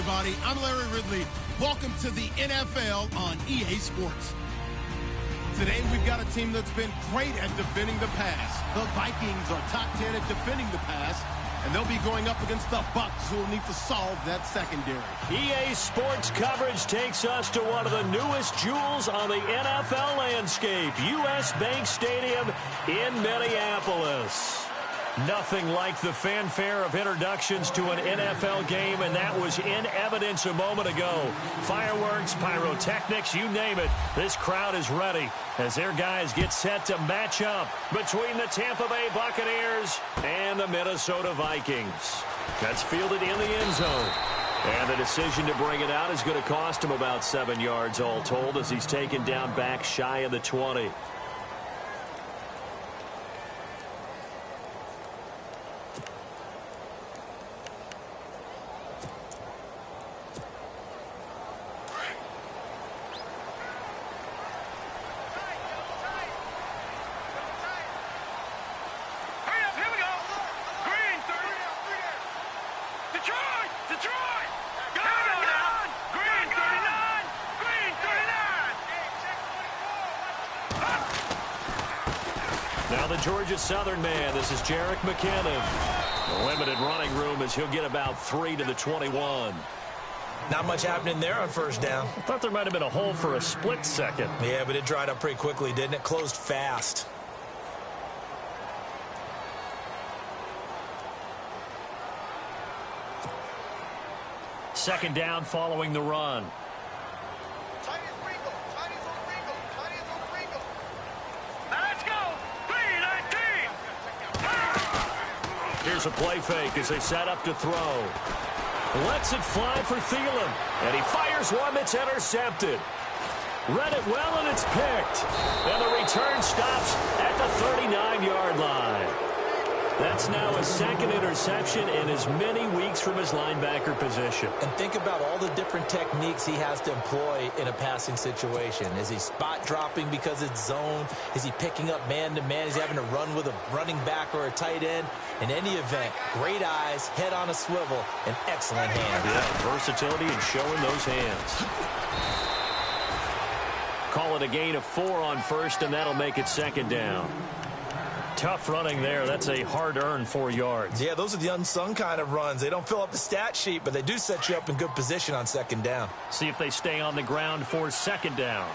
everybody. I'm Larry Ridley. Welcome to the NFL on EA Sports. Today, we've got a team that's been great at defending the pass. The Vikings are top 10 at defending the pass, and they'll be going up against the Bucs, who will need to solve that secondary. EA Sports coverage takes us to one of the newest jewels on the NFL landscape, US Bank Stadium in Minneapolis. Nothing like the fanfare of introductions to an NFL game, and that was in evidence a moment ago. Fireworks, pyrotechnics, you name it. This crowd is ready as their guys get set to match up between the Tampa Bay Buccaneers and the Minnesota Vikings. That's fielded in the end zone. And the decision to bring it out is going to cost him about 7 yards all told as he's taken down back shy of the 20. Now the Georgia Southern man, this is Jerick McKinnon. Limited running room as he'll get about 3 to the 21. Not much happening there on first down. I thought there might have been a hole for a split second. Yeah, but it dried up pretty quickly, didn't it? Closed fast. Second down following the run. Here's a play fake as they set up to throw. Lets it fly for Thielen. And he fires one that's intercepted. Read it well, and it's picked. And the return stops at the 39-yard line. That's now a second interception in as many weeks from his linebacker position. And think about all the different techniques he has to employ in a passing situation. Is he spot dropping because it's zone? Is he picking up man-to-man? Is he having to run with a running back or a tight end? In any event, great eyes, head on a swivel, and excellent hands. Yeah, versatility and showing those hands. Call it a gain of 4 on first, and that'll make it second down. Tough running there. That's a hard-earned 4 yards. Yeah, those are the unsung kind of runs. They don't fill up the stat sheet, but they do set you up in good position on second down. See if they stay on the ground for second down.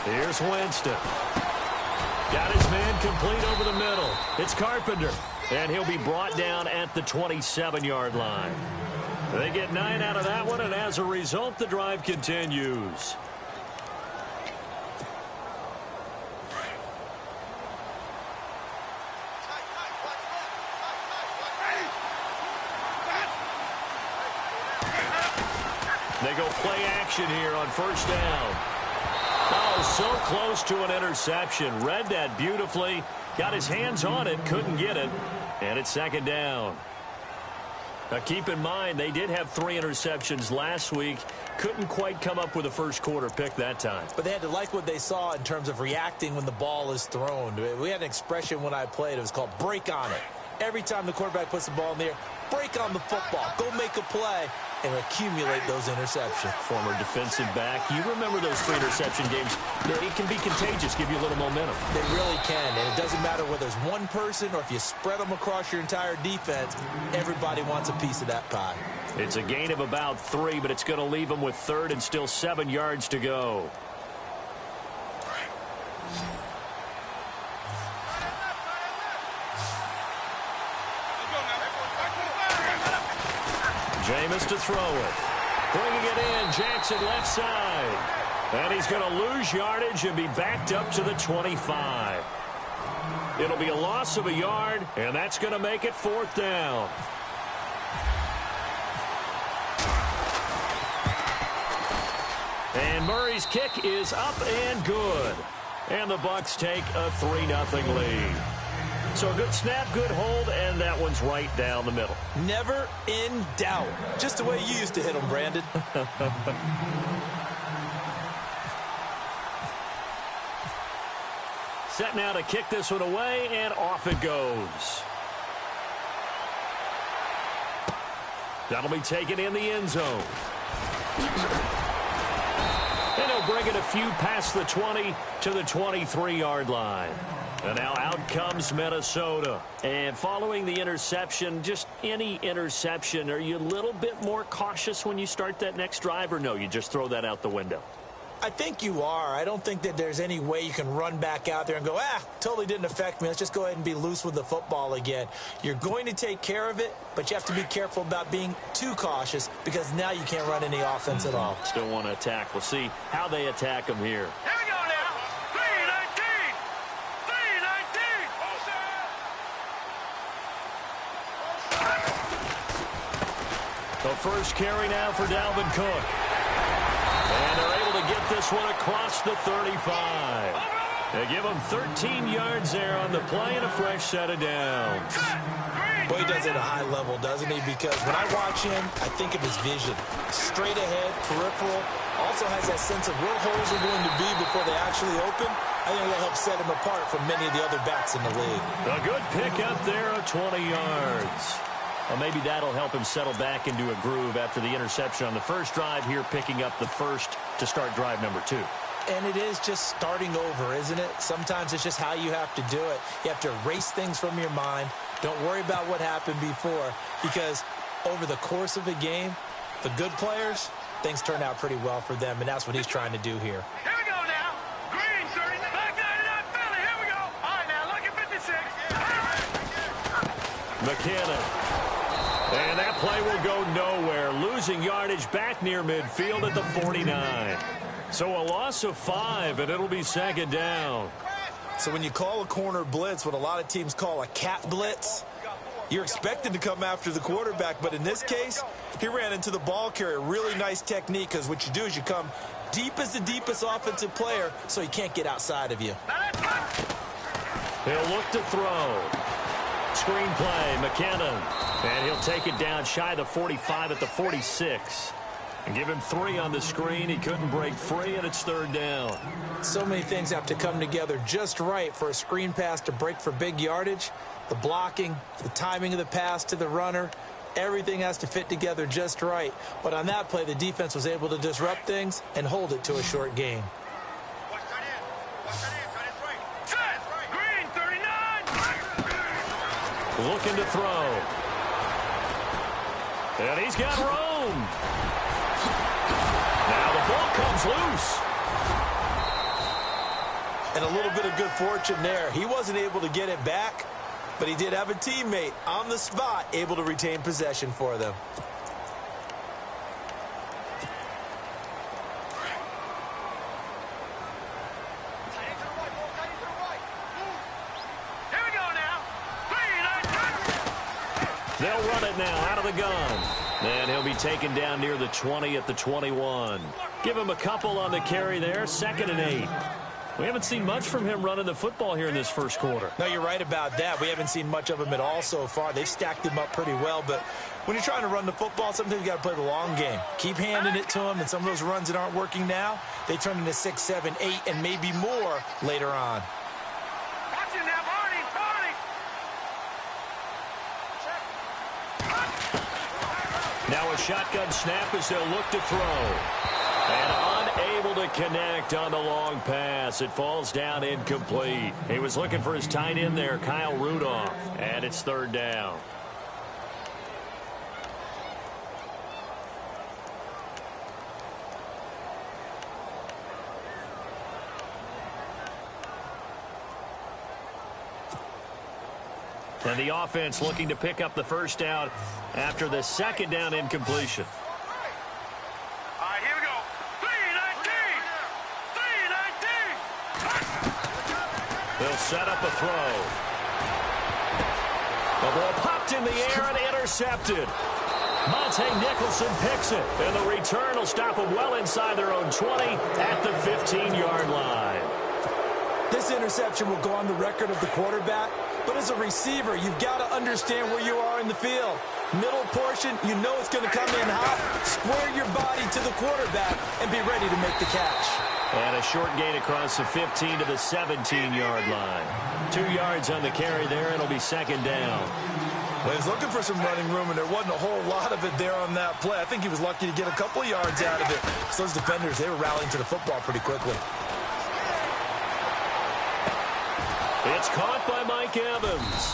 Here's Winston. Got his man complete over the middle. It's Carpenter, and he'll be brought down at the 27-yard line. They get 9 out of that one, and as a result, the drive continues. They go play action here on first down. Oh, so close to an interception. Read that beautifully. Got his hands on it, couldn't get it, and it's second down. Now, keep in mind, they did have 3 interceptions last week. Couldn't quite come up with a first quarter pick that time. But they had to like what they saw in terms of reacting when the ball is thrown. We had an expression when I played. It was called break on it. Every time the quarterback puts the ball in the air, break on the football. Go make a play and accumulate those interceptions. Former defensive back. You remember those 3 interception games. It can be contagious, give you a little momentum. They really can, and it doesn't matter whether it's one person or if you spread them across your entire defense, everybody wants a piece of that pie. It's a gain of about 3, but it's going to leave them with third and still 7 yards to go. Jameis to throw it. Bringing it in, Jackson left side. And he's going to lose yardage and be backed up to the 25. It'll be a loss of a yard, and that's going to make it fourth down. And Murray's kick is up and good. And the Bucs take a 3-0 lead. So a good snap, good hold, and that one's right down the middle. Never in doubt. Just the way you used to hit them, Brandon. Set now to kick this one away, and off it goes. That'll be taken in the end zone. And he'll bring it a few past the 20 to the 23-yard line. And now out comes Minnesota. And following the interception, just any interception, are you a little bit more cautious when you start that next drive, or no, you just throw that out the window? I think you are. I don't think that there's any way you can run back out there and go, totally didn't affect me. Let's just go ahead and be loose with the football again. You're going to take care of it, but you have to be careful about being too cautious because now you can't run any offense at all. Still want to attack. We'll see how they attack them here. Here we go now. 319. 319. The first carry now for Dalvin Cook. And they're able to get this one across the 35. They give him 13 yards there on the play and a fresh set of downs. Boy, he does it at a high level, doesn't he? Because when I watch him, I think of his vision. Straight ahead, peripheral. Also has that sense of where holes are going to be before they actually open. I think that helps set him apart from many of the other backs in the league. A good pick up there of 20 yards. Well, maybe that'll help him settle back into a groove after the interception on the first drive here, picking up the first to start drive number 2. And it is just starting over, isn't it? Sometimes it's just how you have to do it. You have to erase things from your mind. Don't worry about what happened before, because over the course of a game, the good players, things turn out pretty well for them, and that's what he's trying to do here. Here we go now. Green, 30. Back 99, Philly. Here we go. All right, now, look at 56. McKinnon. And that play will go nowhere, losing yardage back near midfield at the 49. So a loss of 5, and it'll be second down. So when you call a corner blitz, what a lot of teams call a cat blitz, you're expected to come after the quarterback. But in this case, he ran into the ball carrier. Really nice technique, because what you do is you come deep as the deepest offensive player so he can't get outside of you. He'll look to throw. Screen play, McKinnon. And he'll take it down shy of the 45 at the 46. And give him 3 on the screen. He couldn't break free, and it's third down. So many things have to come together just right for a screen pass to break for big yardage. The blocking, the timing of the pass to the runner, everything has to fit together just right. But on that play, the defense was able to disrupt things and hold it to a short gain. Looking to throw. And he's got room. Now the ball comes loose. And a little bit of good fortune there. He wasn't able to get it back, but he did have a teammate on the spot able to retain possession for them. They'll run it now out of the gun. And he'll be taken down near the 20 at the 21. Give him a couple on the carry there. 2nd and 8. We haven't seen much from him running the football here in this first quarter. No, you're right about that. We haven't seen much of him at all so far. They've stacked him up pretty well, but when you're trying to run the football, sometimes you got to play the long game. Keep handing it to him, and some of those runs that aren't working now, they turn into 6, 7, 8, and maybe more later on. Now a shotgun snap as they'll look to throw. And unable to connect on the long pass. It falls down incomplete. He was looking for his tight end there, Kyle Rudolph. And it's third down. And the offense looking to pick up the first down after the 2nd down incompletion. All right, here we go. 319. 319. They'll set up a throw. The ball popped in the air and intercepted. Monte Nicholson picks it. And the return will stop them well inside their own 20 at the 15-yard line. The This interception will go on the record of the quarterback, but as a receiver, you've got to understand where you are in the field. Middle portion, you know it's going to come in hot. Square your body to the quarterback and be ready to make the catch. And a short gain across the 15 to the 17-yard line. 2 yards on the carry there. It'll be second down. Well, he's looking for some running room, and there wasn't a whole lot of it there on that play. I think he was lucky to get a couple of yards out of it. So those defenders, they were rallying to the football pretty quickly. It's caught by Mike Evans.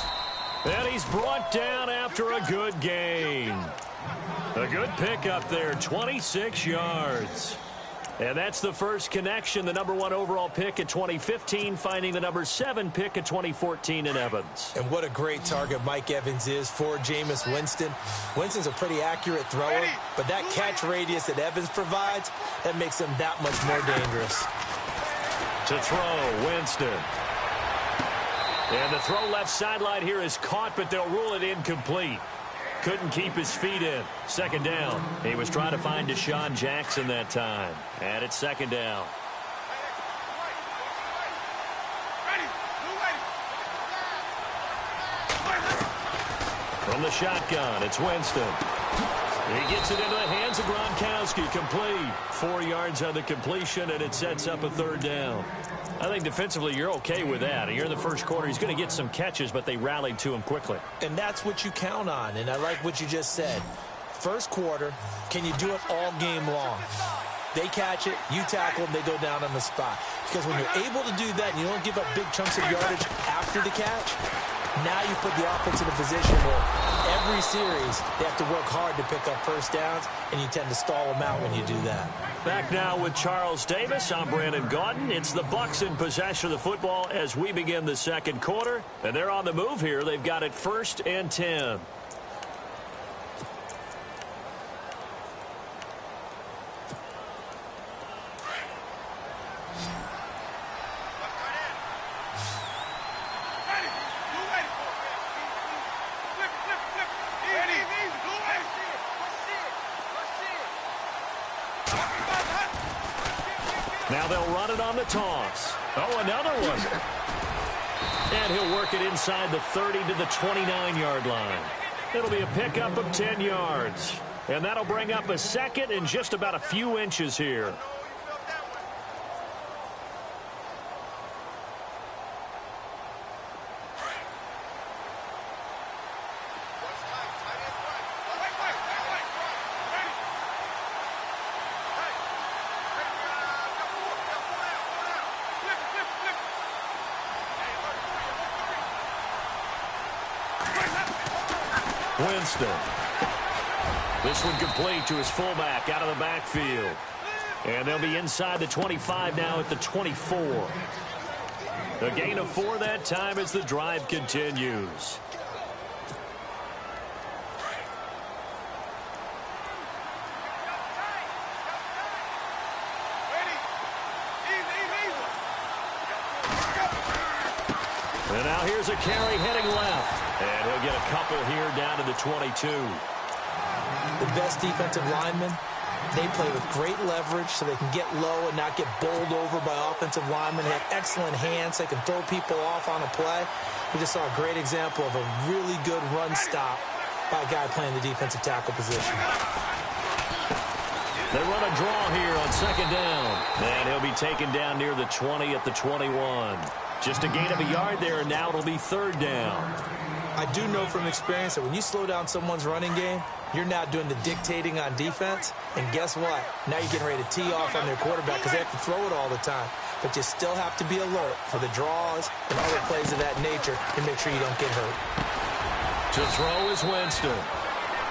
And he's brought down after a good gain. A good pickup there, 26 yards. And that's the first connection, the number 1 overall pick in 2015, finding the number 7 pick in 2014 in Evans. And what a great target Mike Evans is for Jameis Winston. Winston's a pretty accurate thrower, but that catch radius that Evans provides, that makes him that much more dangerous. To throw, Winston. And the throw left sideline here is caught, but they'll rule it incomplete. Couldn't keep his feet in. Second down. He was trying to find Deshaun Jackson that time. And it's second down. From the shotgun, it's Winston. He gets it into the hands of Gronkowski. Complete. 4 yards on the completion, and it sets up a third down. I think defensively you're okay with that. You're in the first quarter. He's going to get some catches, but they rallied to him quickly. And that's what you count on, and I like what you just said. First quarter, can you do it all game long? They catch it, you tackle them, they go down on the spot. Because when you're able to do that and you don't give up big chunks of yardage after the catch, now you put the offense in a position where every series they have to work hard to pick up first downs, and you tend to stall them out when you do that. Back now with Charles Davis. I'm Brandon Gaudin. It's the Bucs in possession of the football as we begin the second quarter. And they're on the move here. They've got it 1st and 10. Now they'll run it on the toss. Oh, another one. And he'll work it inside the 30 to the 29-yard line. It'll be a pickup of 10 yards. And that'll bring up a second and just about a few inches here. Winston. This one complete to his fullback out of the backfield. And they'll be inside the 25 now at the 24. A gain of 4 that time as the drive continues. And now here's a carry heading left. And he'll get a couple here down to the 22. The best defensive linemen, they play with great leverage so they can get low and not get bowled over by offensive linemen. They have excellent hands. They can throw people off on a play. We just saw a great example of a really good run stop by a guy playing the defensive tackle position. They run a draw here on second down. And he'll be taken down near the 20 at the 21. Just a gain of a yard there, and now it'll be third down. I do know from experience that when you slow down someone's running game, you're now doing the dictating on defense. And guess what? Now you're getting ready to tee off on their quarterback because they have to throw it all the time. But you still have to be alert for the draws and other plays of that nature to make sure you don't get hurt. To throw is Winston.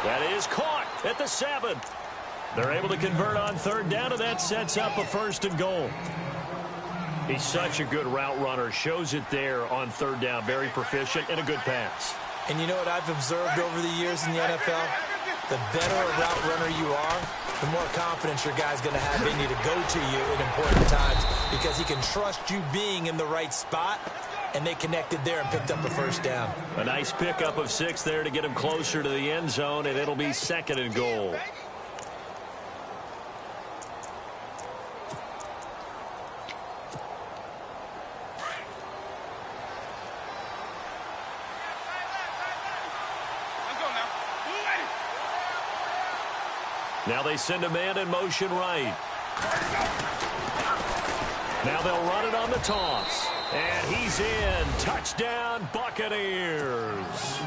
That is caught at the 7. They're able to convert on third down, and that sets up a 1st and goal. He's such a good route runner. Shows it there on third down. Very proficient and a good pass. And you know what I've observed over the years in the NFL? The better a route runner you are, the more confidence your guy's going to have in you to go to you in important times because he can trust you being in the right spot, and they connected there and picked up a 1st down. A nice pickup of 6 there to get him closer to the end zone, and it'll be 2nd and goal. Now they send a man in motion right. Now they'll run it on the toss. And he's in. Touchdown, Buccaneers.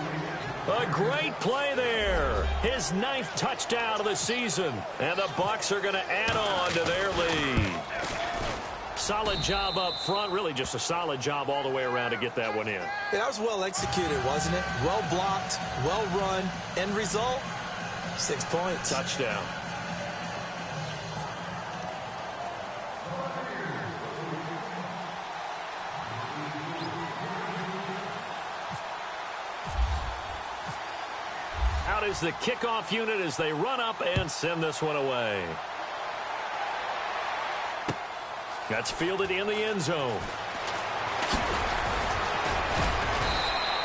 A great play there. His 9th touchdown of the season. And the Bucs are going to add on to their lead. Solid job up front. Really just a solid job all the way around to get that one in. Yeah, that was well executed, wasn't it? Well blocked, well run. End result, 6 points. Touchdown. Out is the kickoff unit as they run up and send this one away. That's fielded in the end zone.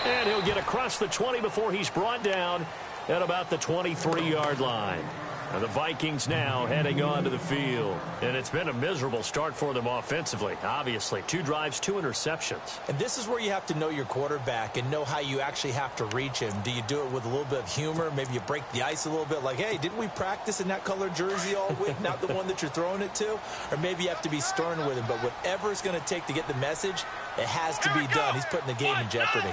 And he'll get across the 20 before he's brought down at about the 23-yard line. And the Vikings now heading onto the field. And it's been a miserable start for them offensively, obviously. 2 drives, 2 interceptions. And this is where you have to know your quarterback and know how you actually have to reach him. Do you do it with a little bit of humor? Maybe you break the ice a little bit like, hey, didn't we practice in that color jersey all week? Not the one that you're throwing it to? Or maybe you have to be stern with him. But whatever it's going to take to get the message, it has to be done. He's putting the game in jeopardy.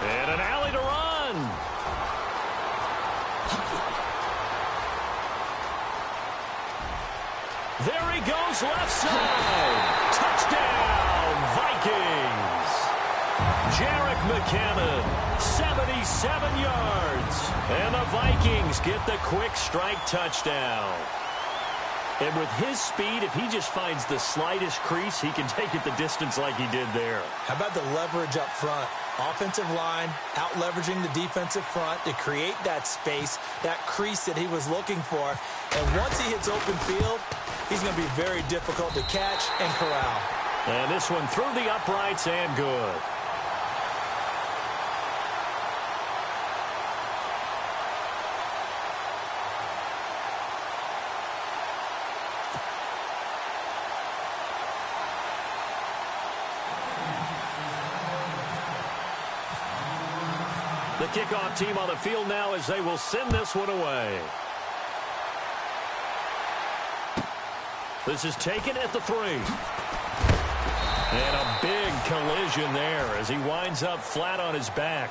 And an alley to run. There he goes, left side. Touchdown, Vikings. Jarek McCammon, 77 yards. And the Vikings get the quick strike touchdown. And with his speed, if he just finds the slightest crease, he can take it the distance like he did there. How about the leverage up front? Offensive line out-leveraging the defensive front to create that space, that crease that he was looking for. And once he hits open field, he's going to be very difficult to catch and corral. And this one through the uprights and good. The kickoff team on the field now as they will send this one away. This is taken at the 3. And a big collision there as he winds up flat on his back.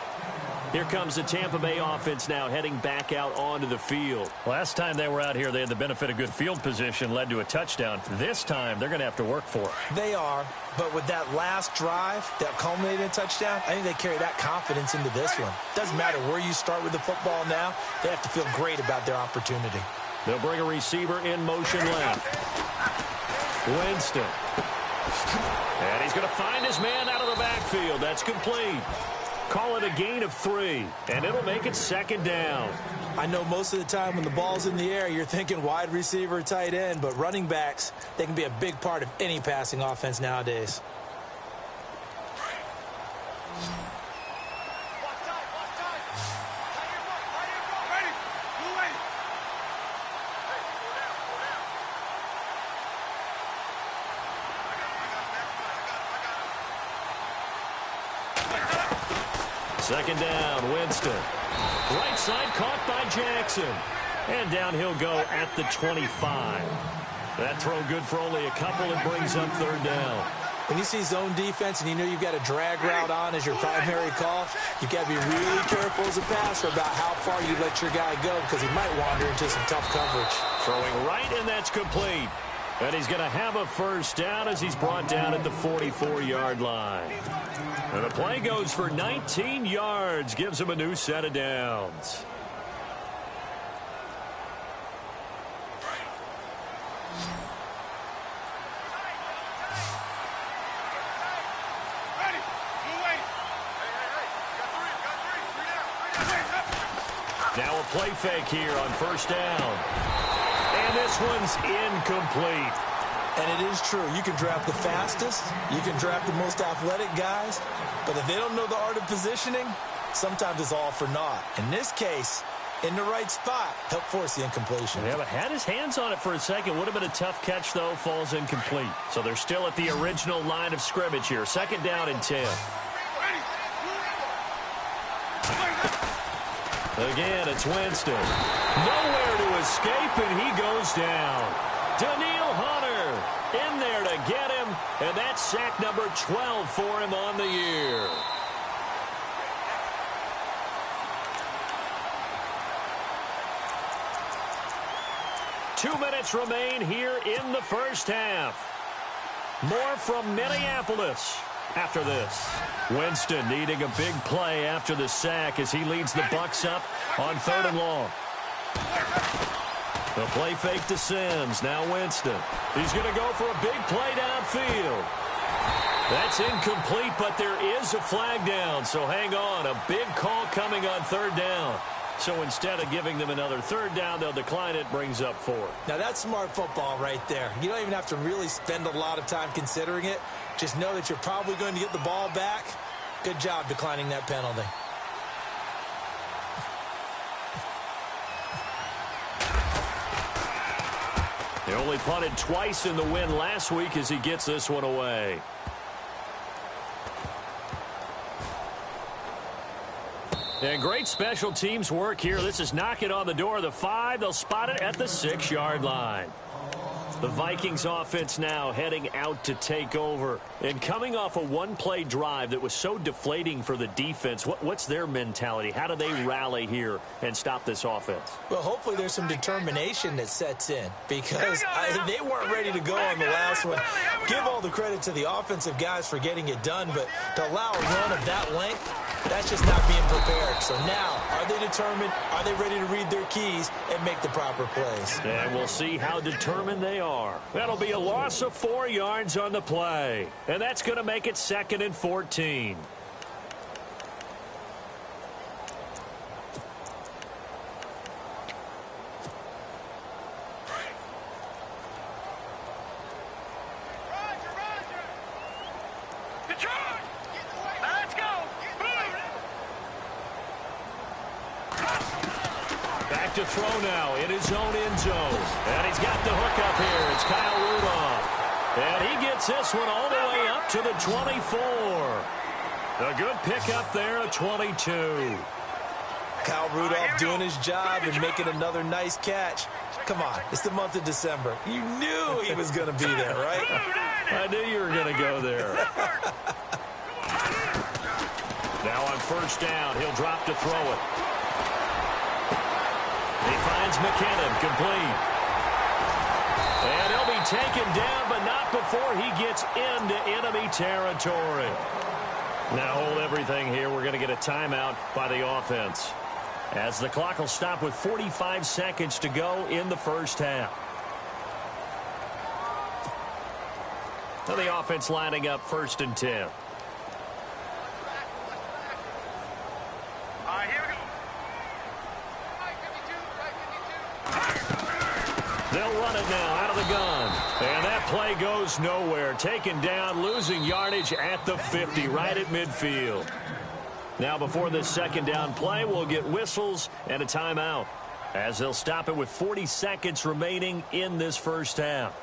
Here comes the Tampa Bay offense now heading back out onto the field. Last time they were out here, they had the benefit of good field position, led to a touchdown. This time, they're going to have to work for it. They are, but with that last drive that culminated in a touchdown, I think they carry that confidence into this one. Doesn't matter where you start with the football now, they have to feel great about their opportunity. They'll bring a receiver in motion left. Winston. And he's going to find his man out of the backfield. That's complete. Call it a gain of 3, and it'll make it 2nd down. I know most of the time when the ball's in the air, you're thinking wide receiver, tight end, but running backs, they can be a big part of any passing offense nowadays. Second down, Winston. Right side caught by Jackson. And down he'll go at the 25. That throw good for only a couple. It brings up 3rd down. When you see zone defense and you know you've got a drag route on as your primary call, you've got to be really careful as a passer about how far you let your guy go because he might wander into some tough coverage. Throwing right, and that's complete. And he's going to have a 1st down as he's brought down at the 44-yard line. And the play goes for 19 yards, gives him a new set of downs. Now a play fake here on 1st down. And this one's incomplete. And it is true. You can draft the fastest. You can draft the most athletic guys. But if they don't know the art of positioning, sometimes it's all for naught. In this case, in the right spot, help force the incompletion. Yeah, but had his hands on it for a second. Would have been a tough catch, though. Falls incomplete. So they're still at the original line of scrimmage here. 2nd down and 10. Again, it's Winston. Nowhere to escape, and he goes down. Daniil Hunter in there to get him, and that's sack number 12 for him on the year. Two minutes remain here in the first half. More from Minneapolis after this. Winston needing a big play after the sack as he leads the Bucks up on 3rd and long. The play fake to Sims. Now Winston. He's going to go for a big play downfield. That's incomplete, but there is a flag down, so hang on. A big call coming on 3rd down. So instead of giving them another 3rd down, they'll decline it, brings up 4. Now, that's smart football right there. You don't even have to really spend a lot of time considering it. Just know that you're probably going to get the ball back. Good job declining that penalty. He only punted twice in the win last week as he gets this one away. And great special teams work here. This is knocking on the door of the 5. They'll spot it at the 6-yard line. The Vikings offense now heading out to take over. And coming off a one-play drive that was so deflating for the defense, what's their mentality? How do they rally here and stop this offense? Well, hopefully there's some determination that sets in because they weren't ready to go on the last one. Give all the credit to the offensive guys for getting it done, but to allow a run of that length, that's just not being prepared. So now, are they determined? Are they ready to read their keys and make the proper plays? And we'll see how determined they are. That'll be a loss of 4 yards on the play. And that's going to make it 2nd and 14. Back to throw now in his own end zone. And he's got the hook up here. It's Kyle Rudolph. And he gets this one all the way up to the 24. A good pickup there at 22. Kyle Rudolph doing his job and making another nice catch. Come on, it's the month of December. You knew he was going to be there, right? I knew you were going to go there. Now on 1st down, he'll drop to throw it. He finds McKinnon, complete. And he'll be taken down, but not before he gets into enemy territory. Now hold everything here. We're going to get a timeout by the offense, as the clock will stop with 45 seconds to go in the first half. Now the offense lining up 1st and 10. They'll run it now out of the gun. And that play goes nowhere. Taken down, losing yardage at the 50, right at midfield. Now before this 2nd down play, we'll get whistles and a timeout, as they'll stop it with 40 seconds remaining in this first half.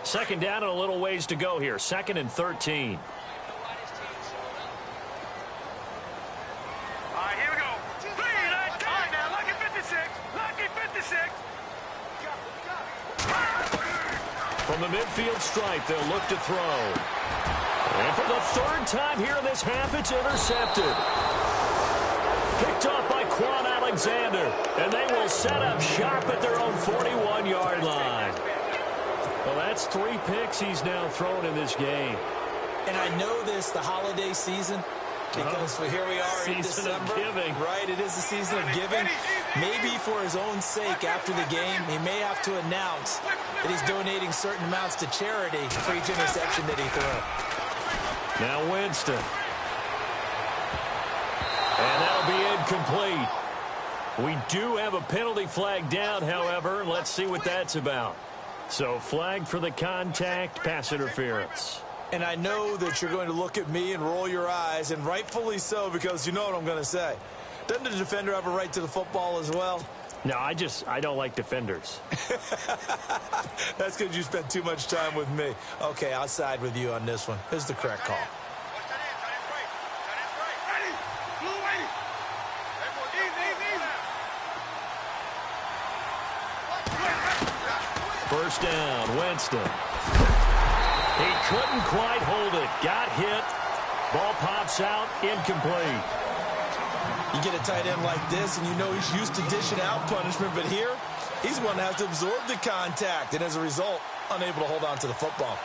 Second down and a little ways to go here. 2nd and 13. From the midfield stripe, they'll look to throw. And for the 3rd time here in this half, it's intercepted. Picked off by Quan Alexander. And they will set up shop at their own 41-yard line. Well, that's 3 picks he's now thrown in this game. And I know this, the holiday season, because here we are in December. Right, it is the season of giving. Maybe for his own sake after the game, he may have to announce that he's donating certain amounts to charity for each interception that he threw. Now Winston. And that'll be incomplete. We do have a penalty flag down, however. Let's see what that's about. So flag for the contact, pass interference. And I know that you're going to look at me and roll your eyes, and rightfully so, because you know what I'm going to say. Doesn't the defender have a right to the football as well? No, I don't like defenders. That's because you spent too much time with me. Okay, I'll side with you on this one. Here's the correct call. First down, Winston. He couldn't quite hold it. Got hit. Ball pops out, incomplete. You get a tight end like this, and you know he's used to dishing out punishment, but here, he's the one that has to absorb the contact, and as a result, unable to hold on to the football.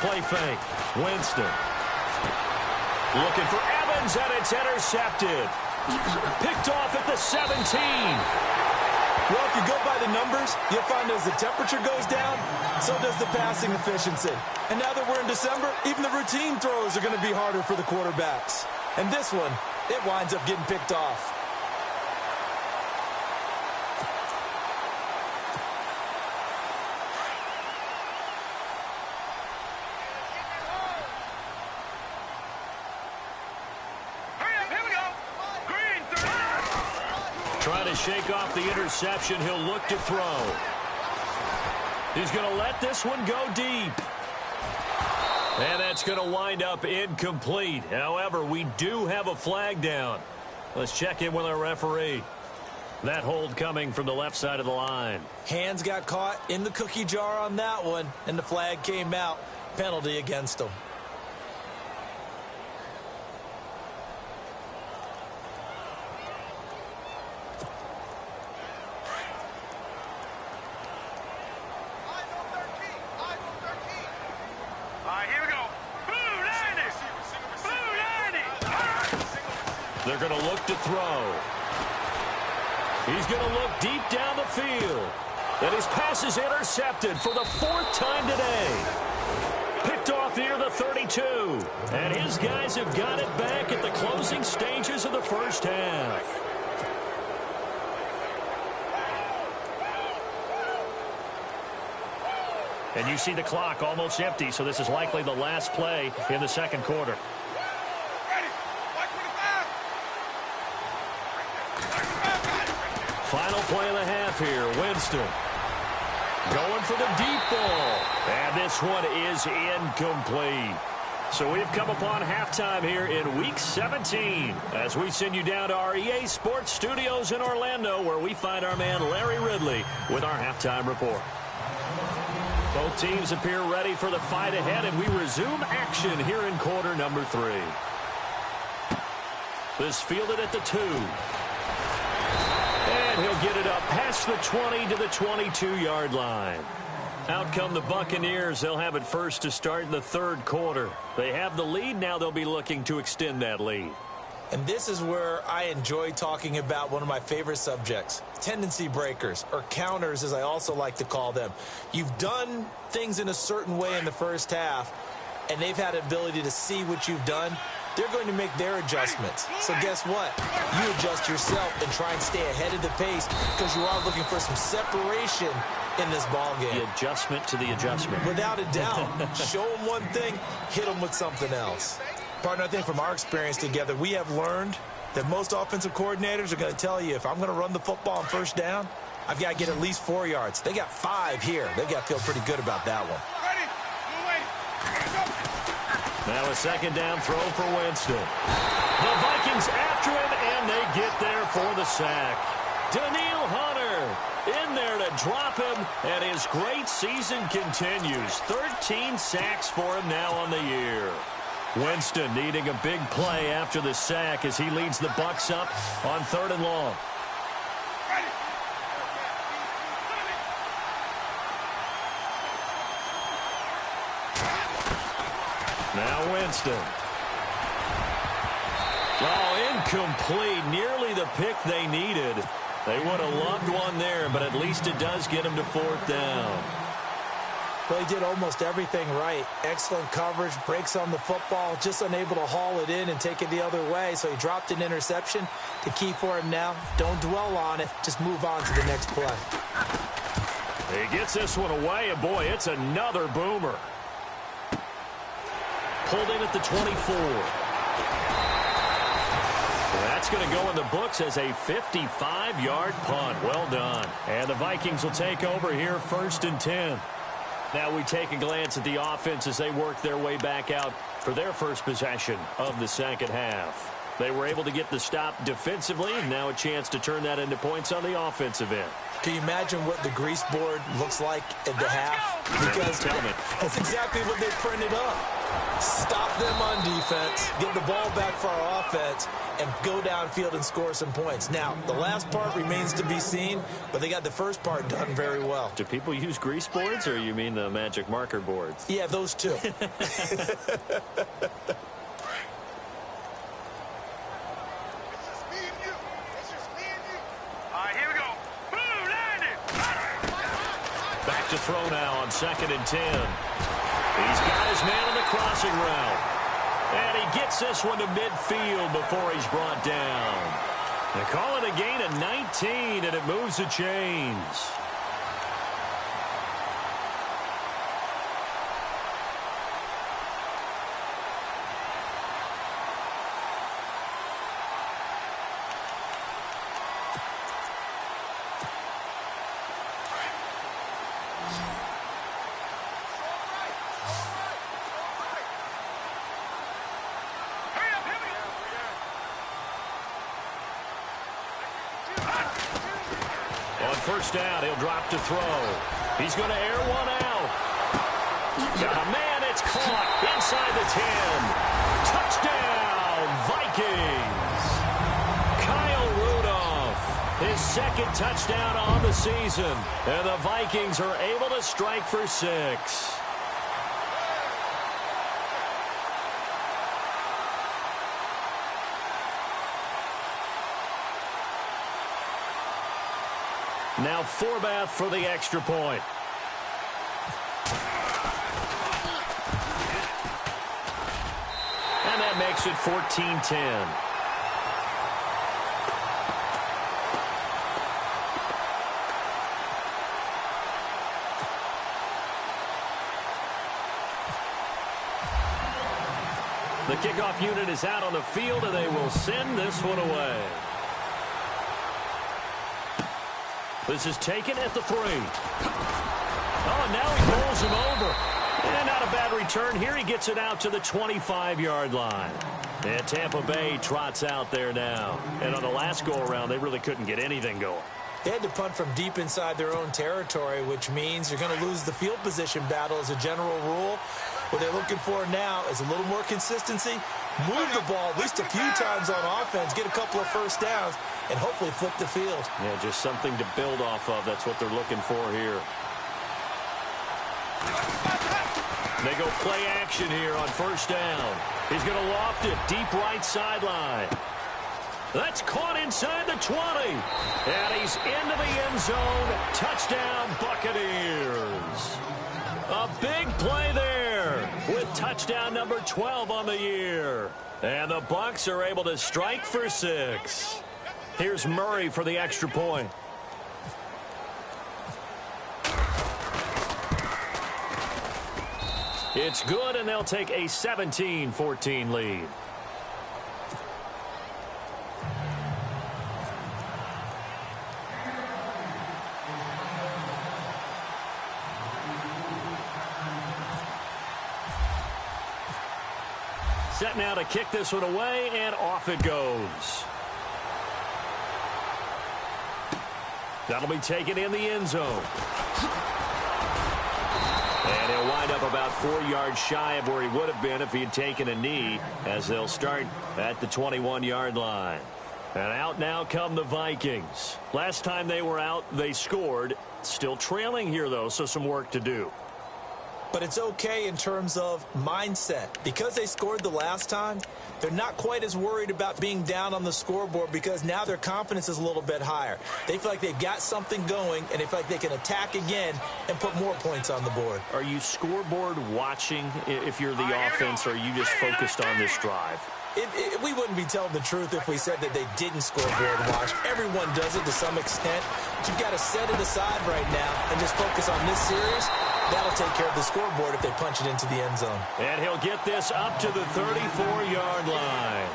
Play fake. Winston. Looking for Evans, and it's intercepted. Picked off at the 17. Well, if you go by the numbers, you'll find as the temperature goes down, so does the passing efficiency. And now that we're in December, even the routine throws are going to be harder for the quarterbacks. And this one, it winds up getting picked off. Trying to shake off the interception. He'll look to throw. He's going to let this one go deep. And that's going to wind up incomplete. However, we do have a flag down. Let's check in with our referee. That hold coming from the left side of the line. Hands got caught in the cookie jar on that one, and the flag came out. Penalty against him. They're going to look to throw. He's going to look deep down the field. And his pass is intercepted for the 4th time today. Picked off near the 32. And his guys have got it back at the closing stages of the first half. And you see the clock almost empty, so this is likely the last play in the second quarter. Final play of the half here. Winston going for the deep ball. And this one is incomplete. So we've come upon halftime here in Week 17 as we send you down to our EA Sports Studios in Orlando, where we find our man Larry Ridley with our halftime report. Both teams appear ready for the fight ahead, and we resume action here in quarter number 3. This fielded at the 2. And he'll get it up past the 20 to the 22-yard line. Out come the Buccaneers. They'll have it first to start the third quarter. They have the lead. Now they'll be looking to extend that lead. And this is where I enjoy talking about one of my favorite subjects, tendency breakers, or counters as I also like to call them. You've done things in a certain way in the first half, and they've had the ability to see what you've done. They're going to make their adjustments. So guess what? You adjust yourself and try and stay ahead of the pace because you are looking for some separation in this ball game. The adjustment to the adjustment. Without a doubt. Show them one thing, hit them with something else. Partner, I think from our experience together, we have learned that most offensive coordinators are going to tell you, if I'm going to run the football on first down, I've got to get at least 4 yards. They got 5 here. They've got to feel pretty good about that one. Now a second down throw for Winston. The Vikings after him, and they get there for the sack. Daniil Hunter in there to drop him, and his great season continues. 13 sacks for him now on the year. Winston needing a big play after the sack as he leads the Bucs up on 3rd and long. Now Winston. Oh, incomplete. Nearly the pick they needed. They would have loved one there, but at least it does get him to 4th down. Well, he did almost everything right. Excellent coverage, breaks on the football, just unable to haul it in and take it the other way. So he dropped an interception. The key for him now, don't dwell on it. Just move on to the next play. He gets this one away, and boy, it's another boomer. Pulled in at the 24. That's going to go in the books as a 55-yard punt. Well done. And the Vikings will take over here 1st and 10. Now we take a glance at the offense as they work their way back out for their first possession of the second half. They were able to get the stop defensively, and now a chance to turn that into points on the offensive end. Can you imagine what the grease board looks like at the half? Because tell me. That's exactly what they printed up. Stop them on defense, get the ball back for our offense, and go downfield and score some points. Now, the last part remains to be seen, but they got the first part done very well. Do people use grease boards, or you mean the magic marker boards? Yeah, those two. Back to throw now on 2nd and 10. He's got his man on the crossing route. And he gets this one to midfield before he's brought down. They call it a gain of 19, and it moves the chains. First down, he'll drop to throw. He's going to air one out. Got a man, it's caught inside the 10. Touchdown, Vikings. Kyle Rudolph, his 2nd touchdown on the season. And the Vikings are able to strike for 6. Now Forbath for the extra point. And that makes it 14-10. The kickoff unit is out on the field, and they will send this one away. This is taken at the 3. Oh, and now he bowls him over. And not a bad return here. He gets it out to the 25-yard line. And Tampa Bay trots out there now. And on the last go-around, they really couldn't get anything going. They had to punt from deep inside their own territory, which means you're going to lose the field position battle as a general rule. What they're looking for now is a little more consistency, move the ball at least a few times on offense, get a couple of first downs, and hopefully flip the field. Yeah, just something to build off of. That's what they're looking for here. They go play action here on first down. He's going to loft it deep right sideline. That's caught inside the 20. And he's into the end zone. Touchdown, Buccaneers. A big play there with touchdown number 12 on the year. And the Bucs are able to strike for 6. Here's Murray for the extra point. It's good, and they'll take a 17-14 lead. Set now to kick this one away, and off it goes. That'll be taken in the end zone. And he'll wind up about 4 yards shy of where he would have been if he had taken a knee, as they'll start at the 21-yard line. And out now come the Vikings. Last time they were out, they scored. Still trailing here, though, so some work to do. but it's okay in terms of mindset. Because they scored the last time, they're not quite as worried about being down on the scoreboard because now their confidence is a little bit higher. They feel like they've got something going, and they feel like they can attack again and put more points on the board. Are you scoreboard watching if you're the offense, or are you just focused on this drive? We wouldn't be telling the truth if we said that they didn't scoreboard watch. Everyone does it to some extent. But you've got to set it aside right now and just focus on this series. That'll take care of the scoreboard if they punch it into the end zone. And he'll get this up to the 34-yard line.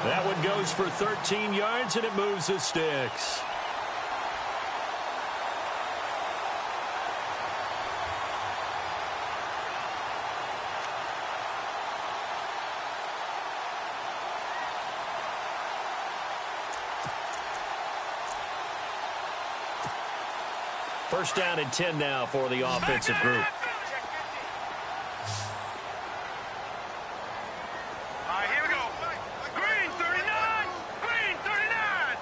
That one goes for 13 yards, and it moves the sticks. First down and 10 now for the offensive group. All right, here we go. Green 39. Green 39.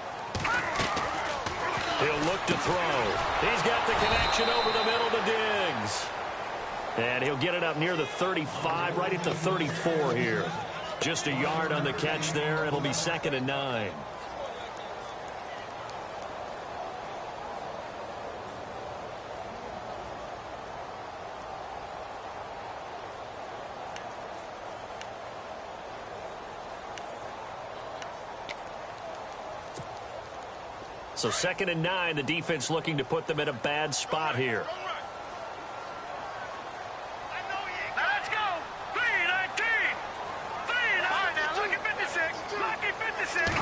He'll look to throw. He's got the connection over the middle to Diggs. And he'll get it up near the 35, right at the 34 here. Just a yard on the catch there. It'll be 2nd and 9. So 2nd and 9, the defense looking to put them in a bad spot here. Let's go. 319. 319. Now look at 56. Lucky 56.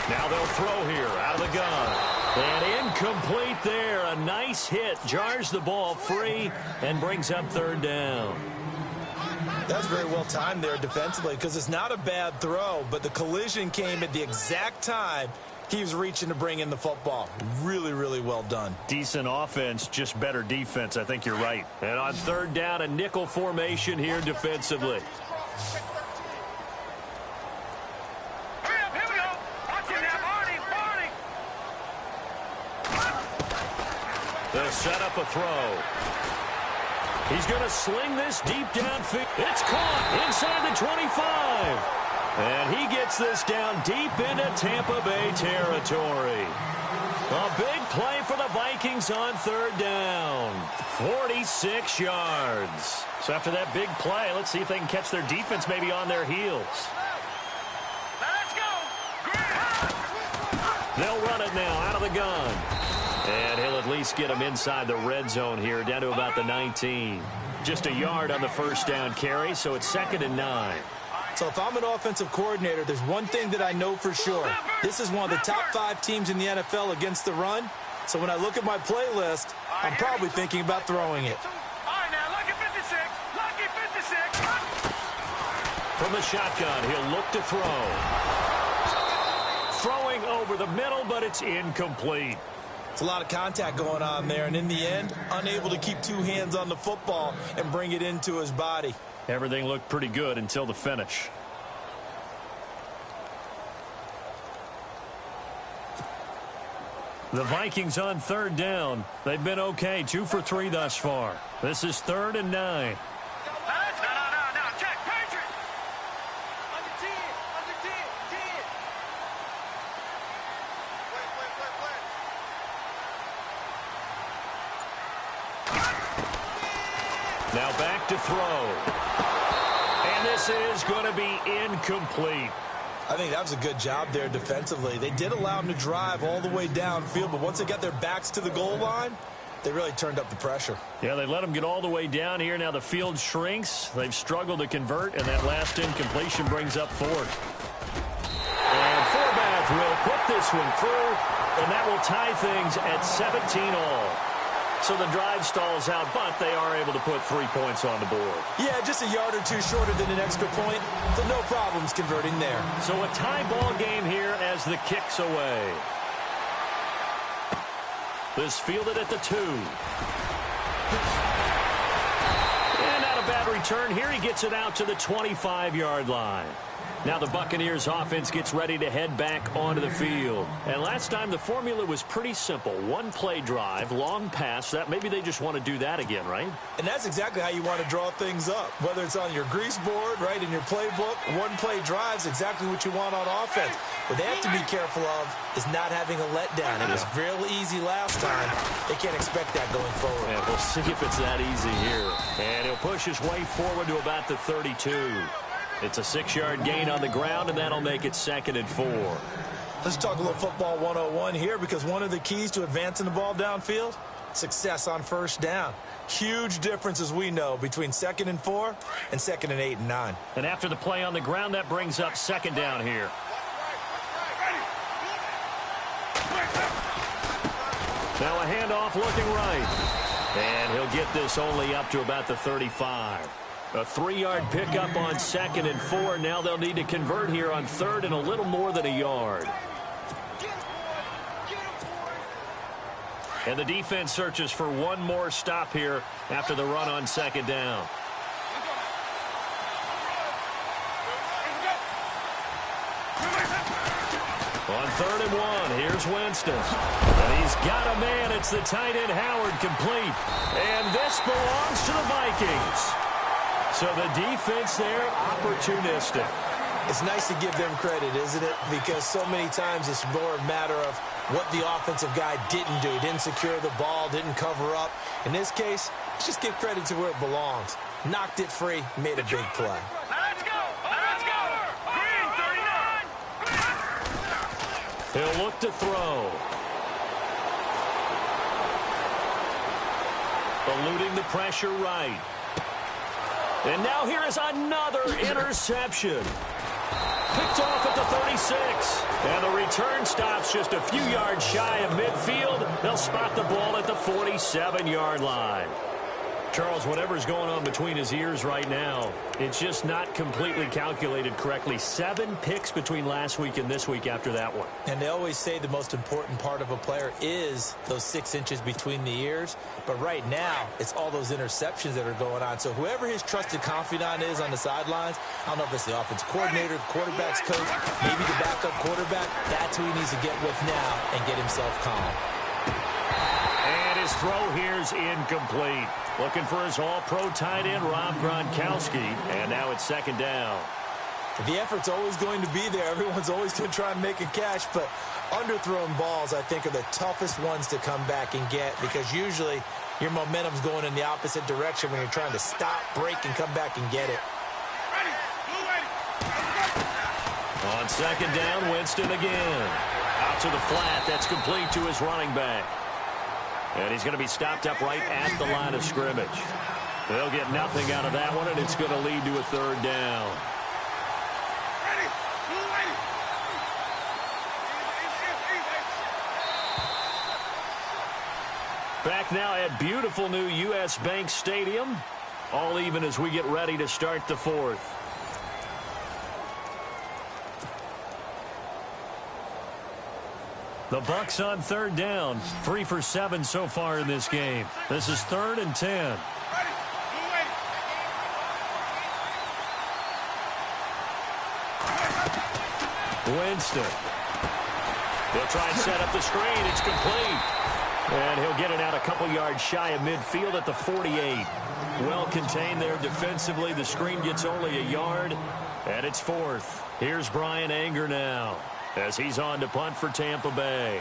Now they'll throw here out of the gun. And incomplete there. A nice hit. Jars the ball free and brings up 3rd down. That's very well timed there defensively because it's not a bad throw, but the collision came at the exact time he was reaching to bring in the football. Really, really well done. Decent offense, just better defense. I think you're right. And on 3rd down, a nickel formation here defensively. Hurry up, here we go. Watch it now, Barney. They'll set up a throw. He's going to sling this deep downfield. It's caught inside the 25. And he gets this down deep into Tampa Bay territory. A big play for the Vikings on 3rd down. 46 yards. So after that big play, let's see if they can catch their defense maybe on their heels. Let's go. They'll run it now out of the gun. And he'll at least get him inside the red zone here, down to about the 19. Just a yard on the 1st down carry, so it's 2nd and 9. So if I'm an offensive coordinator, there's one thing that I know for sure. This is one of the top 5 teams in the NFL against the run. So when I look at my playlist, I'm probably thinking about throwing it. All right, now, lucky 56. Lucky 56. From the shotgun, he'll look to throw. Throwing over the middle, but it's incomplete. It's a lot of contact going on there, and in the end, unable to keep 2 hands on the football and bring it into his body. Everything looked pretty good until the finish. The Vikings on 3rd down. They've been okay, 2 for 3 thus far. This is 3rd and 9. No, check, Patriot. Under 10, under 10, 10. Now back to throw. And this is going to be incomplete. I think that was a good job there defensively. They did allow him to drive all the way downfield, but once they got their backs to the goal line, they really turned up the pressure. Yeah, they let him get all the way down here. Now the field shrinks. They've struggled to convert, and that last incompletion brings up 4th. And Forbath will put this one through, and that will tie things at 17 all. So the drive stalls out, but they are able to put 3 points on the board. Yeah, just a yard or 2 shorter than an extra point, so no problems converting there. So a tie ball game here as the kick's away. This fielded at the 2. And not a bad return here. He gets it out to the 25-yard line. Now the Buccaneers offense gets ready to head back onto the field. And last time the formula was pretty simple. One play drive, long pass. That maybe they just want to do that again, right? And that's exactly how you want to draw things up. Whether it's on your grease board, right, in your playbook, one play drive is exactly what you want on offense. What they have to be careful of is not having a letdown. It was real easy last time. They can't expect that going forward. Yeah, we'll see if it's that easy here. And he'll push his way forward to about the 32. It's a 6-yard gain on the ground, and that'll make it 2nd and 4. Let's talk a little football 101 here, because one of the keys to advancing the ball downfield, success on first down. Huge difference, as we know, between 2nd and 4 and 2nd and 8 and 9. And after the play on the ground, that brings up 2nd down here. Now a handoff looking right. And he'll get this only up to about the 35. A 3-yard pickup on 2nd and 4. Now they'll need to convert here on 3rd and a little more than a yard. And the defense searches for one more stop here after the run on 2nd down. On 3rd and 1, here's Winston. And he's got a man. It's the tight end Howard, complete. And this belongs to the Vikings. So the defense there, opportunistic. It's nice to give them credit, isn't it? Because so many times it's more a matter of what the offensive guy didn't do. Didn't secure the ball, didn't cover up. In this case, let's just give credit to where it belongs. Knocked it free, made a big play. Let's go! Let's go! Green 39! He'll look to throw. Eluding the pressure right. And now here is another interception. Picked off at the 36. And the return stops just a few yards shy of midfield. They'll spot the ball at the 47-yard line. Charles, whatever's going on between his ears right now, it's just not completely calculated correctly. 7 picks between last week and this week after that one. And they always say the most important part of a player is those 6 inches between the ears. But right now, it's all those interceptions that are going on. So whoever his trusted confidant is on the sidelines, I don't know if it's the offensive coordinator, the quarterback's coach, maybe the backup quarterback, that's who he needs to get with now and get himself calm. And his throw here's incomplete. Looking for his all-pro tight end, Rob Gronkowski. And now it's 2nd down. The effort's always going to be there. Everyone's always going to try and make a catch. But underthrown balls, I think, are the toughest ones to come back and get, because usually your momentum's going in the opposite direction when you're trying to stop, break, and come back and get it. On 2nd down, Winston again. Out to the flat. That's complete to his running back. And he's going to be stopped up right at the line of scrimmage. They'll get nothing out of that one, and it's going to lead to a 3rd down. Back now at beautiful new U.S. Bank Stadium. All even as we get ready to start the 4th. The Bucs on 3rd down. 3 for 7 so far in this game. This is 3rd and 10. Winston. He'll try and set up the screen. It's complete. And he'll get it out a couple yards shy of midfield at the 48. Well contained there defensively. The screen gets only a yard. And it's 4th. Here's Brian Anger now, as he's on to punt for Tampa Bay.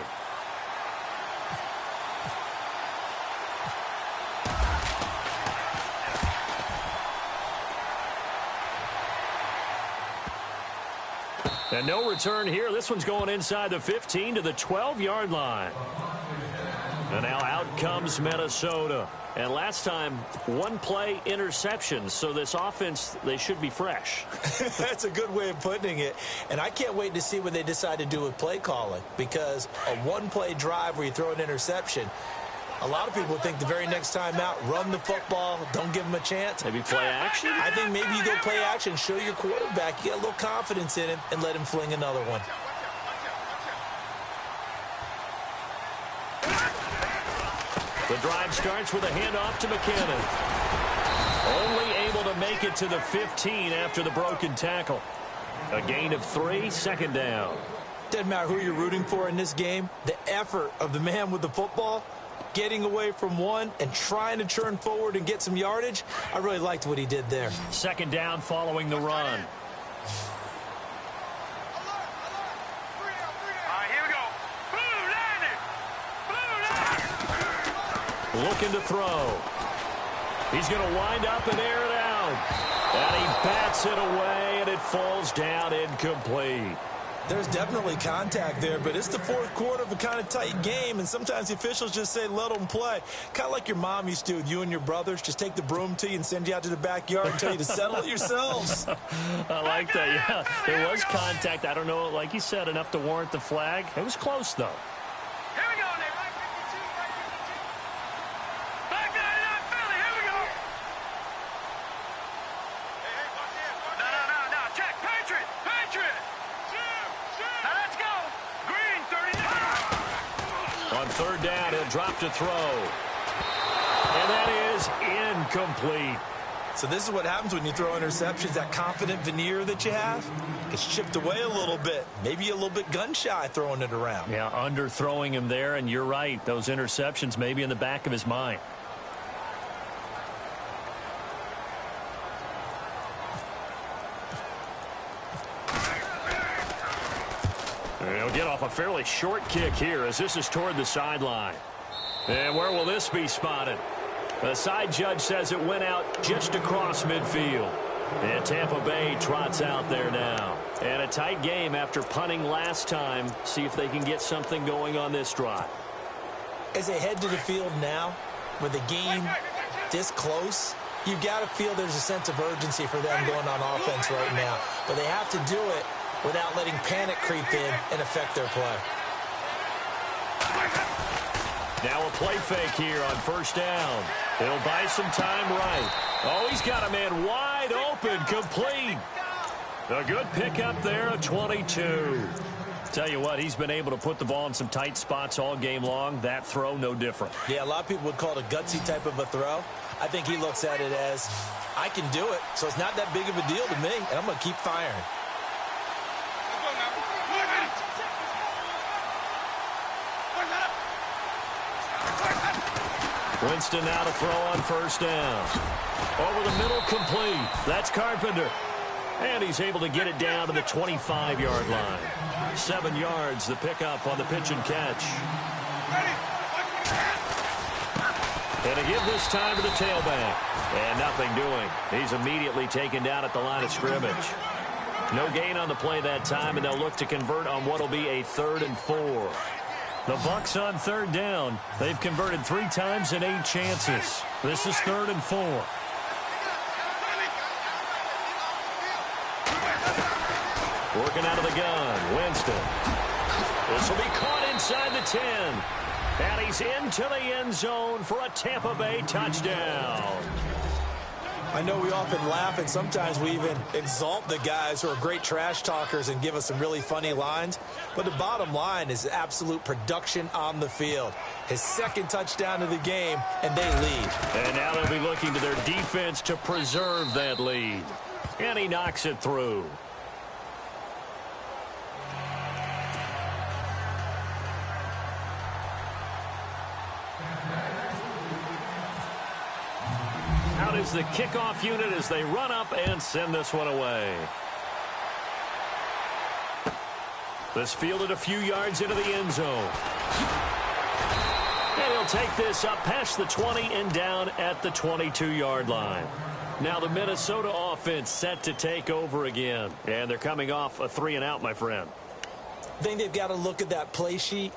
And no return here. This one's going inside the 15 to the 12-yard line. And now out comes Minnesota. And last time, 1 play interception. So this offense, they should be fresh. That's a good way of putting it. And I can't wait to see what they decide to do with play calling. Because a 1-play drive where you throw an interception, a lot of people think the very next time out, run the football, don't give them a chance. Maybe play action? I think maybe you go play action, show your quarterback, you get a little confidence in him, and let him fling another one. The drive starts with a handoff to McKinnon. Only able to make it to the 15 after the broken tackle. A gain of 3, second down. Doesn't matter who you're rooting for in this game. The effort of the man with the football, getting away from one and trying to turn forward and get some yardage, I really liked what he did there. Second down following the run. Here we go. Blue landed. Looking to throw. He's going to wind up and air it out. And he bats it away, and it falls down incomplete. There's definitely contact there, but it's the fourth quarter of a kind of tight game, and sometimes the officials just say, let them play. Kind of like your mom used to with you and your brothers. Just take the broom to you and send you out to the backyard and tell you to settle it yourselves. I like that, yeah. There was contact. I don't know, like you said, enough to warrant the flag. It was close, though. Here we go, Nick. Right 52, right 52. Back 99 Philly. Here we go. Hey, watch this. No. Check. Patriot. Now let's go. Green, 39. On third down, he'll drop to throw. And that is incomplete. So this is what happens when you throw interceptions. That confident veneer that you have gets chipped away a little bit. Maybe a little bit gun-shy throwing it around. Yeah, underthrowing him there, and you're right. Those interceptions may be in the back of his mind. He'll get off a fairly short kick here as this is toward the sideline. And where will this be spotted? The side judge says it went out just across midfield. And Tampa Bay trots out there now. And a tight game after punting last time. See if they can get something going on this drive. As they head to the field now, with the game this close, you've got to feel there's a sense of urgency for them going on offense right now. But they have to do it without letting panic creep in and affect their play. Now a play fake here on first down. He'll buy some time right. Oh, he's got a man wide open, complete. A good pickup there at 22. Tell you what, he's been able to put the ball in some tight spots all game long. That throw, no different. Yeah, a lot of people would call it a gutsy type of a throw. I think he looks at it as, I can do it, so it's not that big of a deal to me, and I'm going to keep firing. Winston now to throw on first down. Over the middle, complete. That's Carpenter. And he's able to get it down to the 25-yard line. 7 yards, the pickup on the pitch and catch. And a give this time to the tailback. And nothing doing. He's immediately taken down at the line of scrimmage. No gain on the play that time, and they'll look to convert on what will be a 3rd and 4. The Bucs on third down. They've converted 3 times in 8 chances. This is 3rd and 4. Working out of the gun, Winston. This will be caught inside the 10. And he's into the end zone for a Tampa Bay touchdown. I know we often laugh, and sometimes we even exalt the guys who are great trash talkers and give us some really funny lines. But the bottom line is absolute production on the field. His 2nd touchdown of the game, and they lead. And now they'll be looking to their defense to preserve that lead. And he knocks it through. Out is the kickoff unit as they run up and send this one away. This fielded a few yards into the end zone. And he'll take this up past the 20 and down at the 22-yard line. Now the Minnesota offense set to take over again. And they're coming off a 3-and-out, my friend. I think they've got to look at that play sheet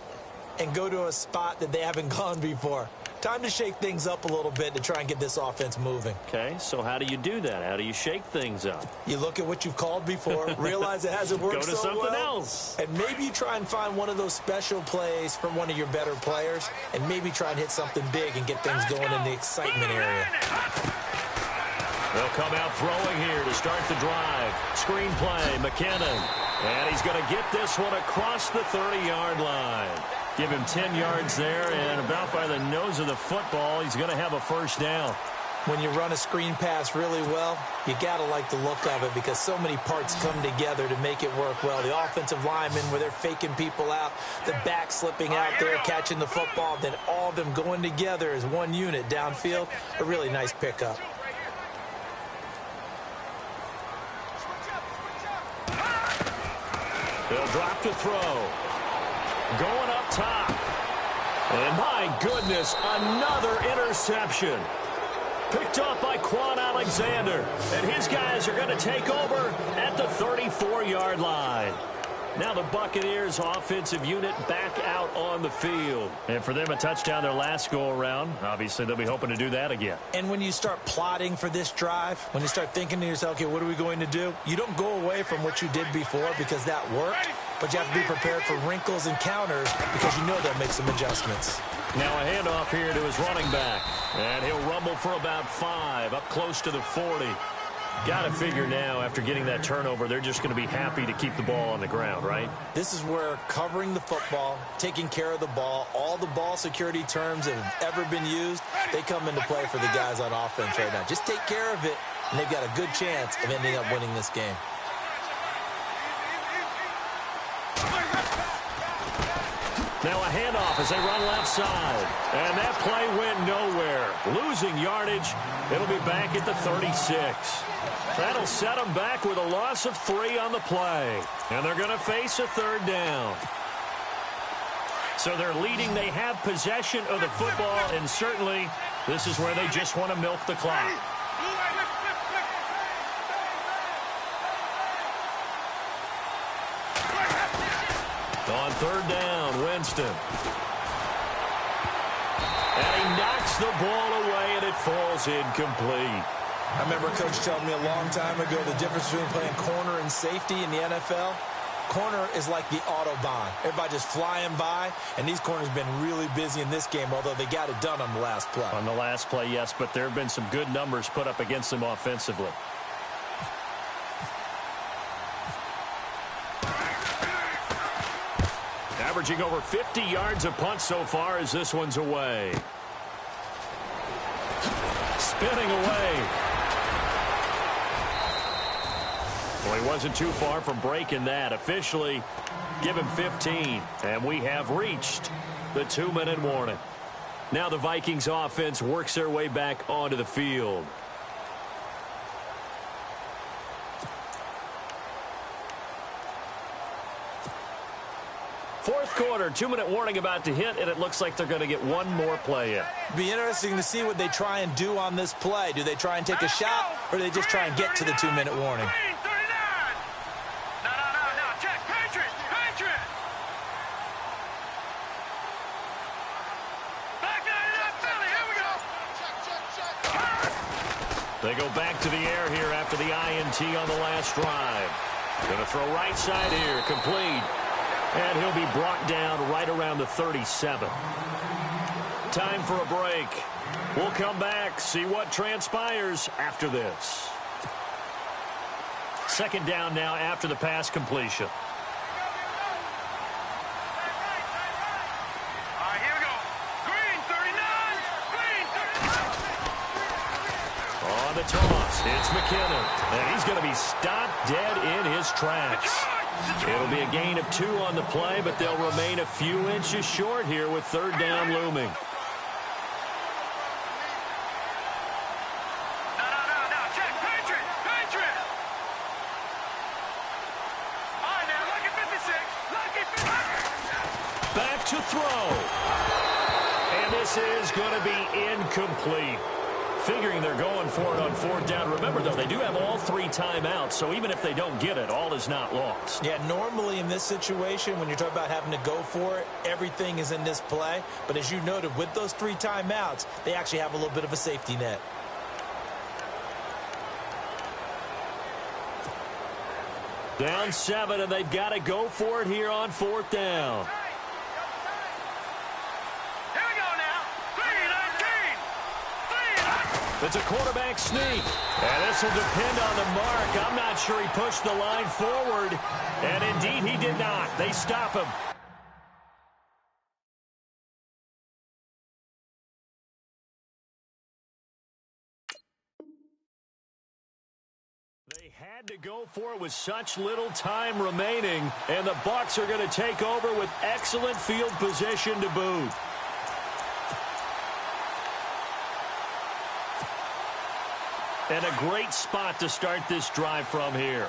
and go to a spot that they haven't gone before. Time to shake things up a little bit to try and get this offense moving. Okay, so how do you do that? How do you shake things up? You look at what you've called before, realize it hasn't worked so well. Go to something else. And maybe you try and find one of those special plays from one of your better players, and maybe try and hit something big and get things going in the excitement area. They'll come out throwing here to start the drive. Screen play, McKinnon. And he's going to get this one across the 30-yard line. Give him 10 yards there, and about by the nose of the football, he's going to have a first down. When you run a screen pass really well, you got to like the look of it because so many parts come together to make it work well. The offensive linemen, where they're faking people out, the back slipping out there, catching the football, then all of them going together as one unit downfield. A really nice pickup. They'll drop to throw. Going up top. And my goodness, another interception. Picked up by Quan Alexander. And his guys are going to take over at the 34-yard line. Now the Buccaneers offensive unit back out on the field. And for them, a touchdown their last go-around. Obviously, they'll be hoping to do that again. And when you start plotting for this drive, when you start thinking to yourself, okay, what are we going to do? You don't go away from what you did before because that worked. But you have to be prepared for wrinkles and counters because you know they'll make some adjustments. Now a handoff here to his running back. And he'll rumble for about 5, up close to the 40. Got to figure now, after getting that turnover, they're just going to be happy to keep the ball on the ground, right? This is where covering the football, taking care of the ball, all the ball security terms that have ever been used, they come into play for the guys on offense right now. Just take care of it, and they've got a good chance of ending up winning this game. Now a handoff as they run left side. And that play went nowhere. Losing yardage. It'll be back at the 36. That'll set them back with a loss of 3 on the play. And they're going to face a third down. So they're leading. They have possession of the football. And certainly this is where they just want to milk the clock. On third down, Winston. And he knocks the ball away, and it falls incomplete. I remember a coach telling me a long time ago the difference between playing corner and safety in the NFL. Corner is like the Autobahn. Everybody just flying by, and these corners have been really busy in this game, although they got it done on the last play. On the last play, yes, but there have been some good numbers put up against them offensively. Averaging over 50 yards a punt so far as this one's away. Spinning away. Well, he wasn't too far from breaking that. Officially, give him 15. And we have reached the 2-minute warning. Now the Vikings offense works their way back onto the field. Fourth quarter, 2-minute warning about to hit, and it looks like they're going to get one more play in. Be interesting to see what they try and do on this play. Do they try and take a shot, or do they just try and get to the 2-minute warning? No, check, Patriot. Back up, Philly, here we go. They go back to the air here after the INT on the last drive. Going to throw right side here, complete. And he'll be brought down right around the 37. Time for a break. We'll come back, see what transpires after this. Second down now after the pass completion. All right, here we go. Green 39. On the toss, it's McKinnon. And he's going to be stopped dead in his tracks. It'll be a gain of 2 on the play, but they'll remain a few inches short here with third down looming. No, check, Patriot. All right, now, lucky 56. Back to throw. And this is going to be incomplete. Figuring they're going for it on fourth down. Remember, though, they do have all 3 timeouts, so even if they don't get it, all is not lost. Yeah, normally in this situation, when you're talking about having to go for it, everything is in this play. But as you noted, with those 3 timeouts, they actually have a little bit of a safety net. Down 7, and they've got to go for it here on fourth down. It's a quarterback sneak. And this will depend on the mark. I'm not sure he pushed the line forward. And indeed, he did not. They stop him. Had to go for it with such little time remaining, and the Bucks are going to take over with excellent field position to boot. And a great spot to start this drive from here.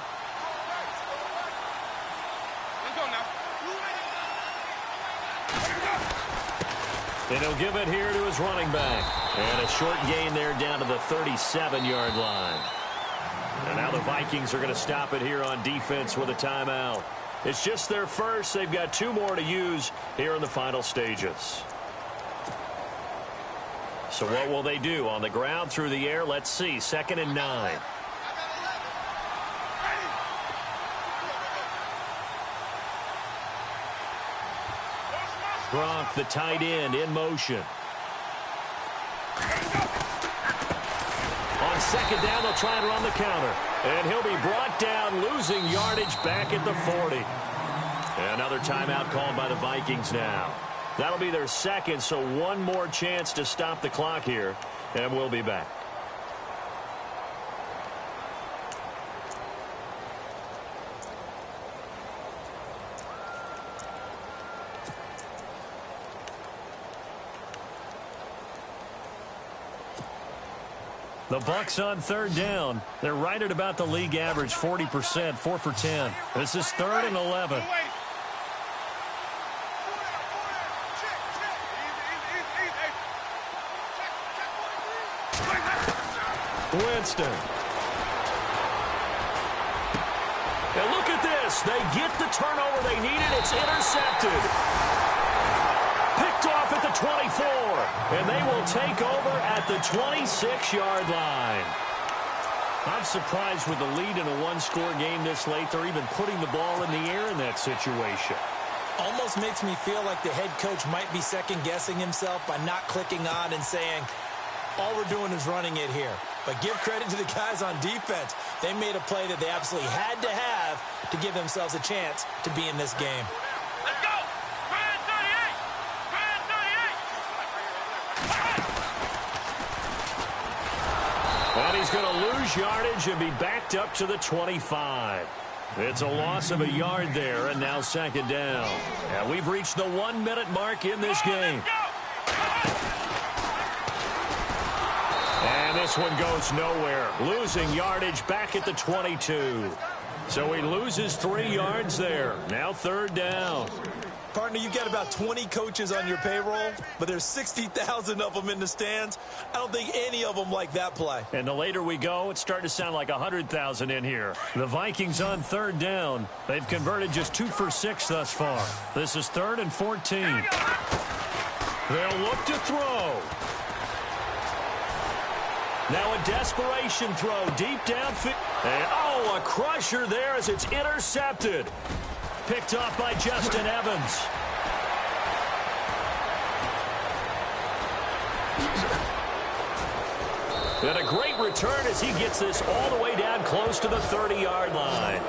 And he'll give it here to his running back. And a short gain there down to the 37-yard line. And now the Vikings are going to stop it here on defense with a timeout. It's just their first. They've got 2 more to use here in the final stages. So what will they do? On the ground, through the air, let's see. 2nd and 9. Gronk, the tight end, in motion. On 2nd down, they'll try and run the counter. And he'll be brought down, losing yardage back at the 40. Another timeout called by the Vikings now. That'll be their 2nd, so 1 more chance to stop the clock here, and we'll be back. The Bucks on 3rd down. They're right at about the league average, 40%, 4 for 10. This is 3rd and 11. Winston. And look at this. They get the turnover they needed. It's intercepted. Picked off at the 24. And they will take over at the 26-yard line. I'm surprised with the lead in a 1-score game this late. They're even putting the ball in the air in that situation. Almost makes me feel like the head coach might be second-guessing himself by not clicking on and saying, all we're doing is running it here. But give credit to the guys on defense. They made a play that they absolutely had to have to give themselves a chance to be in this game. Let's go! Brand 38! Brand 38! And he's going to lose yardage and be backed up to the 25. It's a loss of a yard there, and now 2nd down. And we've reached the 1-minute mark in this game. And this one goes nowhere. Losing yardage back at the 22. So he loses 3 yards there. Now 3rd down. Partner, you got about 20 coaches on your payroll, but there's 60,000 of them in the stands. I don't think any of them like that play. And the later we go, it's starting to sound like 100,000 in here. The Vikings on 3rd down. They've converted just 2 for 6 thus far. This is 3rd and 14. They'll look to throw. Now a desperation throw deep downfield. And a crusher there as it's intercepted. Picked off by Justin Evans. And a great return as he gets this all the way down close to the 30-yard line.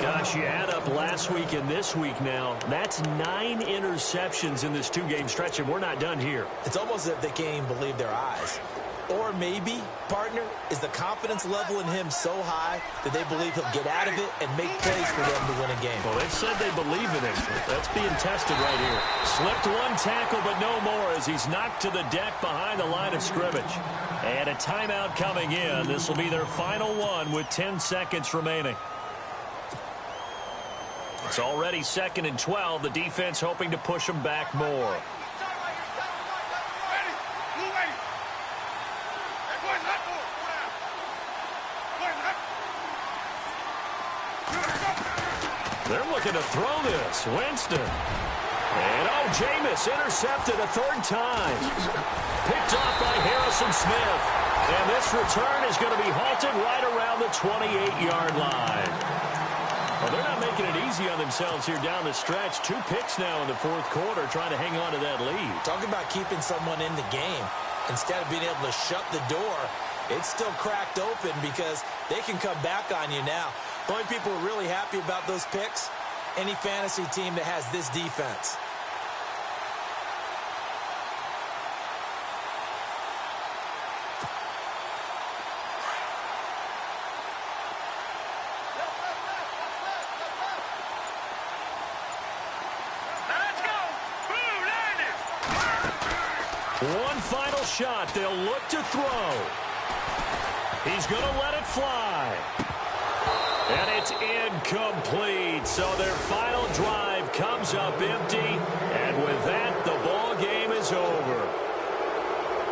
Gosh, you add up last week and this week now. That's 9 interceptions in this 2-game stretch, and we're not done here. It's almost as if they can't even believe their eyes. Or maybe, partner, is the confidence level in him so high that they believe he'll get out of it and make plays for them to win a game. Well, they've said they believe in him. That's being tested right here. Slipped 1 tackle, but no more as he's knocked to the deck behind the line of scrimmage. And a timeout coming in. This will be their final one with 10 seconds remaining. It's already 2nd and 12. The defense hoping to push them back more. They're looking to throw this. Winston. And, Jameis intercepted a 3rd time. Picked off by Harrison Smith. And this return is going to be halted right around the 28-yard line. Well, they're not making it easy on themselves here down the stretch. 2 picks now in the 4th quarter trying to hang on to that lead. Talk about keeping someone in the game. Instead of being able to shut the door, it's still cracked open because they can come back on you now. The only people who are really happy about those picks, any fantasy team that has this defense. One final shot. They'll look to throw. He's going to let it fly. And it's incomplete. So their final drive comes up empty. And with that, the ball game is over.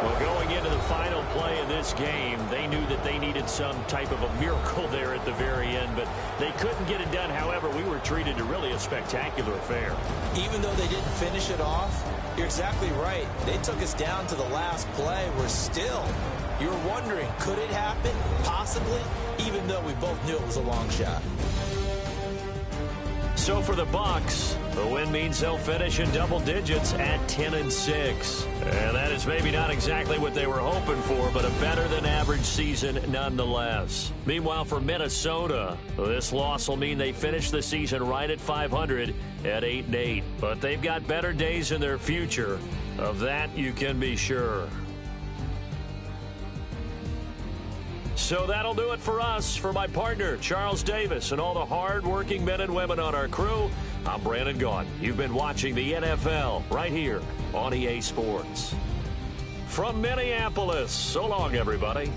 Well, going into the final play of this game, they knew that they needed some type of a miracle there at the very end, but they couldn't get it done. However, we were treated to really a spectacular affair. Even though they didn't finish it off, you're exactly right. They took us down to the last play. We're still, you were wondering, could it happen? Possibly, even though we both knew it was a long shot. So for the Bucks, the win means they'll finish in double digits at 10-6. And that is maybe not exactly what they were hoping for, but a better than average season nonetheless. Meanwhile, for Minnesota, this loss will mean they finish the season right at 500 at 8-8. But they've got better days in their future. Of that, you can be sure. So that'll do it for us. For my partner, Charles Davis, and all the hard-working men and women on our crew, I'm Brandon Gaudin. You've been watching the NFL right here on EA Sports. From Minneapolis, so long, everybody.